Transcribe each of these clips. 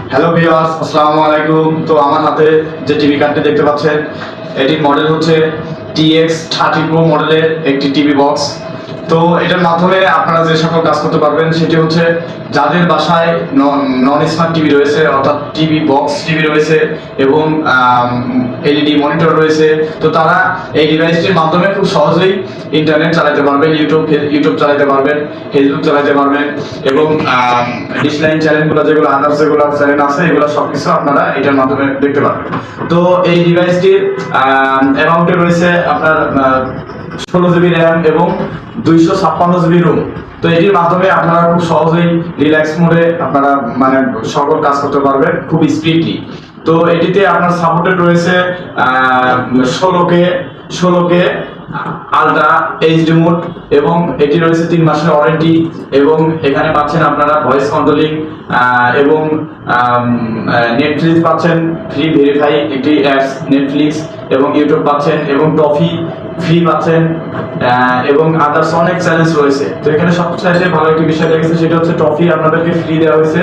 Hello viewers, আসসালামু আলাইকুম। তো আমার হাতে যে টিভি কার্ডটি দেখতে পাচ্ছেন, এটির মডেল হচ্ছে TX30 Pro মডেলের একটি টিভি বক্স। তো এটার মাধ্যমে আপনারা যে সকল কাজ করতে পারবেন সেটি হচ্ছে, যাদের বাসায় নন স্মার্ট টিভি রয়েছে, অর্থাৎ টিভি বক্স টিভি রয়েছে এবং এলইডি মনিটর রয়েছে, তো তারা এই ডিভাইসটির মাধ্যমে খুব সহজেই ইন্টারনেট চালাতে পারবেন, ইউটিউব চালাতে পারবেন, ফেসবুক চালাতে পারবেন এবং ডিসলাইন চ্যানেলগুলো যেগুলো আদার্স যেগুলো চ্যানেল আছে এগুলো সবকিছু আপনারা এটার মাধ্যমে দেখতে পারবেন। তো এই ডিভাইসটির অ্যামাউন্টে রয়েছে আপনার 16 GB র্যাম এবং 256 GB রোম। তো এটির মাধ্যমে আপনারা খুব সহজেই রিল্যাক্স মোডে আপনারা মানে সকল কাজ করতে পারবেন খুব স্পিডলি। তো এটিতে আপনার সাপোর্টেড রয়েছে 16K আলট্রা এইচডি মোড এবং এটি রয়েছে 3 মাসের ওয়ারেন্টি এবং এখানে পাচ্ছেন আপনারা ভয়েস কন্ট্রোলিং এবং নেটফ্লিক্স পাচ্ছেন ফ্রি ভেরিফাই একটি অ্যাপস নেটফ্লিক্স এবং ইউটিউব পাচ্ছেন এবং টফি ফ্রি পাচ্ছেন এবং আদার্স অনেক চ্যানেলস রয়েছে। তো এখানে সবচেয়ে ভালো একটি বিষয় দেখেছে, সেটা হচ্ছে টফি আপনাদেরকে ফ্রি দেওয়া হয়েছে।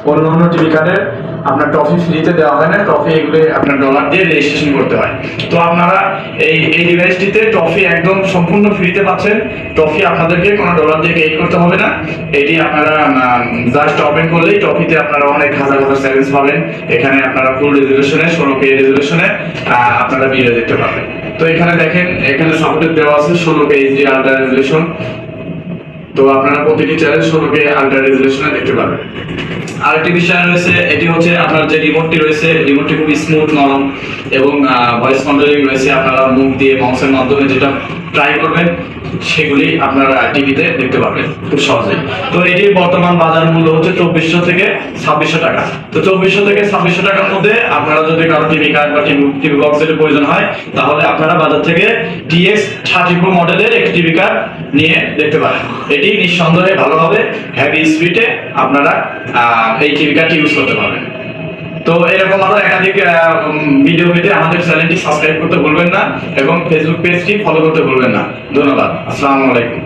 অন্য টিভি কার্ডের আপনার টফি ফ্রিতে দেওয়া হয় না, টফি এগুলো আপনার ডলার দিয়ে রেজিস্ট্রেশন করতে হয়। তো আপনারা এই ডিভাইসটিতে টফি একদম সম্পূর্ণ ফ্রিতে পাচ্ছেন। টফি আপনাদেরকে কোনো ডলার দিয়ে পেড করতে হবে না। এটি আপনারা জাস্ট ওপেন করলেই টফিতে আপনারা অনেক হাজার হাজার চ্যানেলস পাবেন। এখানে আপনারা ফুল রেজুলেশনে 16K রেজুলেশনে আপনারা ভিডিও দেখতে পাবেন। তো এখানে দেখেন, এখানে সাপোর্টেড দেওয়া আছে 16K এইচডি আলট্রা রেজুলেশন। তো আপনারা প্রতিটি চ্যানেল 16K আলট্রা রেজুলেশনে দেখতে পাবেন। আরেকটি বিষয় রয়েছে, এটি হচ্ছে আপনার যে রিমোটটি রয়েছে, রিমোটটি খুব স্মুথ নরম এবং ভয়েস কন্ট্রোলিং রয়েছে। আপনারা মুখ দিয়ে মাউসের মাধ্যমে যেটা ট্রাই করবেন সেগুলি আপনারা টিভিতে দেখতে পাবেন খুব সহজেই। তো এটির বর্তমান বাজার মূল্য হচ্ছে 2400 থেকে 2600 টাকা। তো 2400 থেকে 2600 টাকার মধ্যে আপনারা যদি কারো টিভি কার্ড বা টিভি বক্সের প্রয়োজন হয়, তাহলে আপনারা বাজার থেকে TX30 Pro মডেলের একটি টিভি কার্ড নিয়ে দেখতে পারেন। এটি নিঃসন্দেহে ভালো হবে, হেভি স্পিডে আপনারা এই টিভি কার্ডটি ইউজ করতে পারবেন। তো এরকম আরো একাধিক ভিডিও পেতে আমাদের চ্যানেলটি সাবস্ক্রাইব করতে ভুলবেন না এবং ফেসবুক পেজটি ফলো করতে ভুলবেন না। ধন্যবাদ। আসসালামু আলাইকুম।